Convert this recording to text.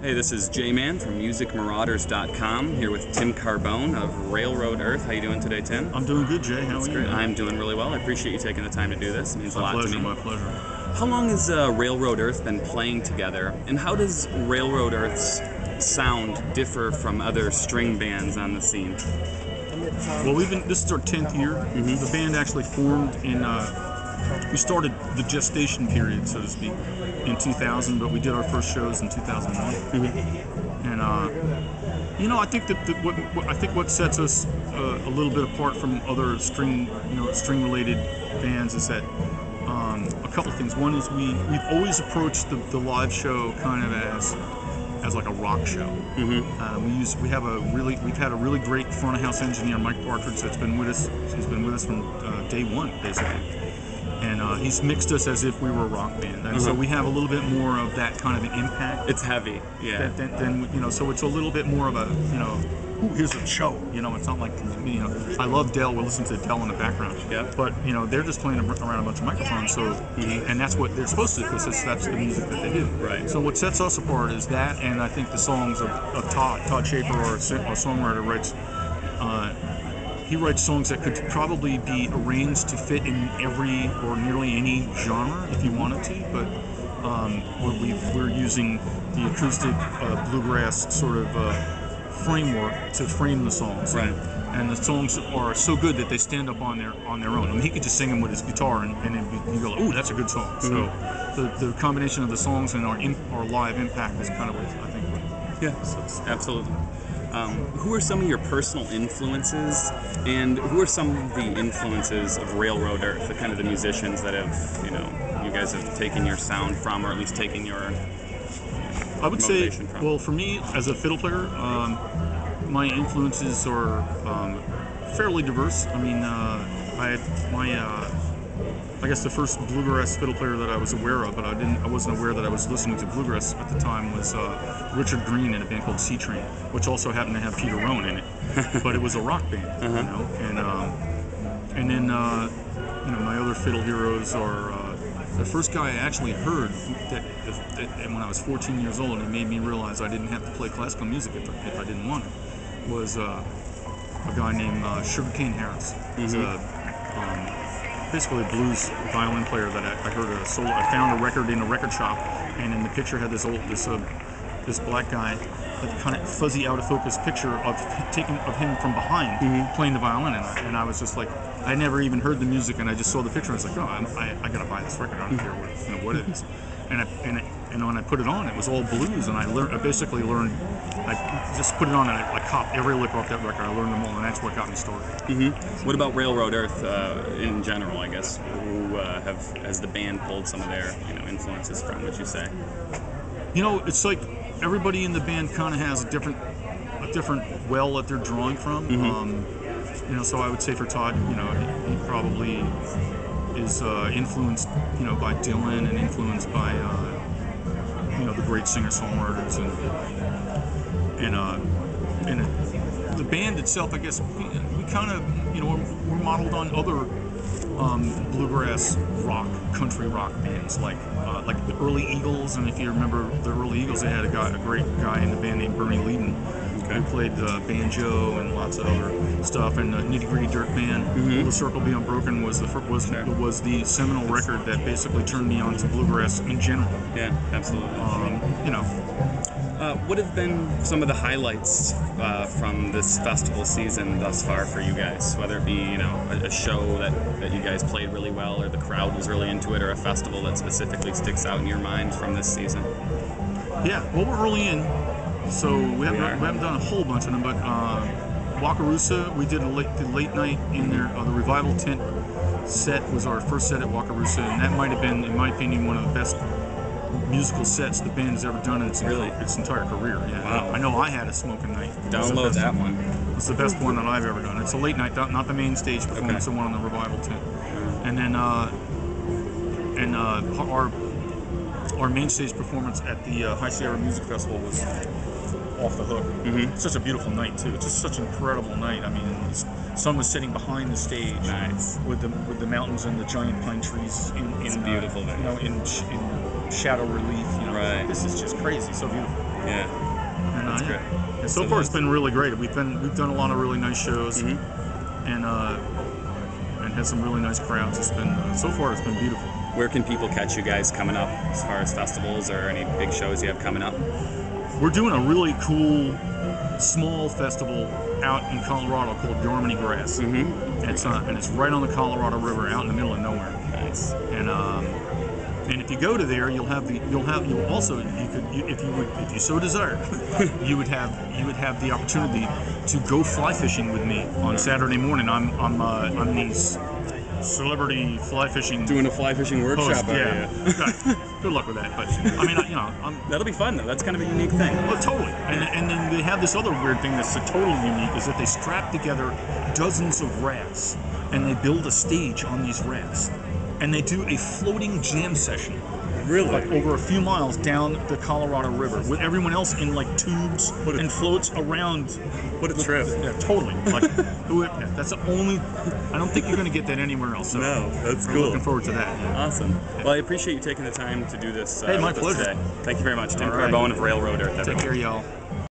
Hey, this is J-Man from MusicMarauders.com here with Tim Carbone of Railroad Earth. How you doing today, Tim? I'm doing good, Jay. How are you? Great. I'm doing really well. I appreciate you taking the time to do this. It means a lot to me. My pleasure. How long has Railroad Earth been playing together, and how does Railroad Earth's sound differ from other string bands on the scene? Well, this is our 10th year. The band actually formed in, we started the gestation period, so to speak, in 2000, but we did our first shows in 2001. And, I think that what sets us a little bit apart from other string-related bands is that a couple of things. One is we've always approached the live show kind of as like a rock show. We've had a really great front of house engineer, Mike Partridge, that's been with us. He's been with us from day one, basically. And he's mixed us as if we were a rock band, and so we have a little bit more of that kind of an impact. It's heavy, yeah. So it's a little bit more of a, here's a show. It's not like, I love Dell. We'll listen to Dell in the background. Yeah. But they're just playing around a bunch of microphones. So, and that's what they're supposed to do because that's the music that they do. Right. So what sets us apart is that, and I think the songs of Todd Schaefer, our songwriter, writes. He writes songs that could probably be arranged to fit in every or nearly any genre if you wanted to, but we're using the acoustic bluegrass sort of framework to frame the songs. Right. And the songs are so good that they stand up on their own. I mean, he could just sing them with his guitar, and you go, "Ooh, that's a good song." So the combination of the songs and our live impact is kind of what I think. Yeah, absolutely. Who are some of your personal influences, and who are some of the influences of Railroad Earth, the kind of the musicians that have, you guys have taken your sound from, or at least taken your I would say, from? well, for me, as a fiddle player, my influences are fairly diverse. I mean, I guess the first bluegrass fiddle player that I was aware of, but I wasn't aware that I was listening to bluegrass at the time, was Richard Green in a band called C Train, which also happened to have Peter Rowan in it, but it was a rock band, and then my other fiddle heroes are the first guy I actually heard that when I was 14 years old, and it made me realize I didn't have to play classical music if I didn't want it, was a guy named Sugarcane Harris. He's basically a blues violin player that I heard a solo. I found a record in a record shop, and in the picture had this black guy, that kind of fuzzy out of focus picture of him from behind playing the violin, and I was just like, I never even heard the music, and I just saw the picture, and I was like, oh, I gotta buy this record. I don't care what it is. And when I put it on, it was all blues, and I basically learned. I just put it on, and I copped every lick off that record. I learned them all, and that's what got me started. What about Railroad Earth in general? I guess who has the band pulled some of their influences from? Would you say? It's like everybody in the band kind of has a different well that they're drawing from. So I would say for Todd, he probably is influenced, by Dylan, and influenced by the great singer-songwriters, and the band itself. I guess we kind of we're modeled on other bluegrass rock, country rock bands like the early Eagles. And if you remember the early Eagles, they had a great guy in the band named Bernie Leadon, who played banjo and lots of other stuff. And Nitty Gritty Dirt Band, The Circle Be Unbroken was the seminal record that basically turned me on to bluegrass in general. Yeah, absolutely. What have been some of the highlights from this festival season thus far for you guys? Whether it be a show that you guys played really well, or the crowd was really into it, or a festival that specifically sticks out in your mind from this season? Yeah, well, we're early in, so we haven't done a whole bunch of them, but Wakarusa, we did the late night in there. The Revival Tent set was our first set at Wakarusa, and that might have been, in my opinion, one of the best musical sets the band has ever done in its entire career. Yeah. Wow. I know I had a smoking night. Download that one. It's the best one that I've ever done. It's a late night, not the main stage performance, the one on the Revival Tent. And then our main stage performance at the High Sierra Music Festival was off the hook. It's such a beautiful night too. It's just such an incredible night. I mean, the sun was sitting behind the stage, with the mountains and the giant pine trees. It's beautiful there. In shadow relief. You know, Right. this is just crazy, so beautiful. Yeah. And, That's yeah. great. And so far, it's been really great. We've done a lot of really nice shows, and had some really nice crowds. It's been so far, it's been beautiful. Where can people catch you guys coming up as far as festivals or any big shows you have coming up? We're doing a really cool small festival out in Colorado called Bluegrass. And it's right on the Colorado River, out in the middle of nowhere. Nice. And if you go to there, you'll also if you so desire, you would have the opportunity to go fly fishing with me on Saturday morning. I'm these celebrity fly fishing. Doing a fly fishing workshop. Yeah. Good luck with that. But I mean, that'll be fun though. That's kind of a unique thing. Well, totally. And then they have this other weird thing that's totally unique, is that they strap together dozens of rafts and they build a stage on these rafts. And they do a floating jam session, really, like over a few miles down the Colorado River, with everyone else in like tubes and floats around. What a trip! Yeah, totally. Like, that's the only. I don't think you're going to get that anywhere else. So no, that's we're cool. Looking forward to that. Yeah. Awesome. Well, I appreciate you taking the time to do this. Hey, my pleasure. Today. Thank you very much, Tim All right. Carbone of Railroader. Take care, y'all.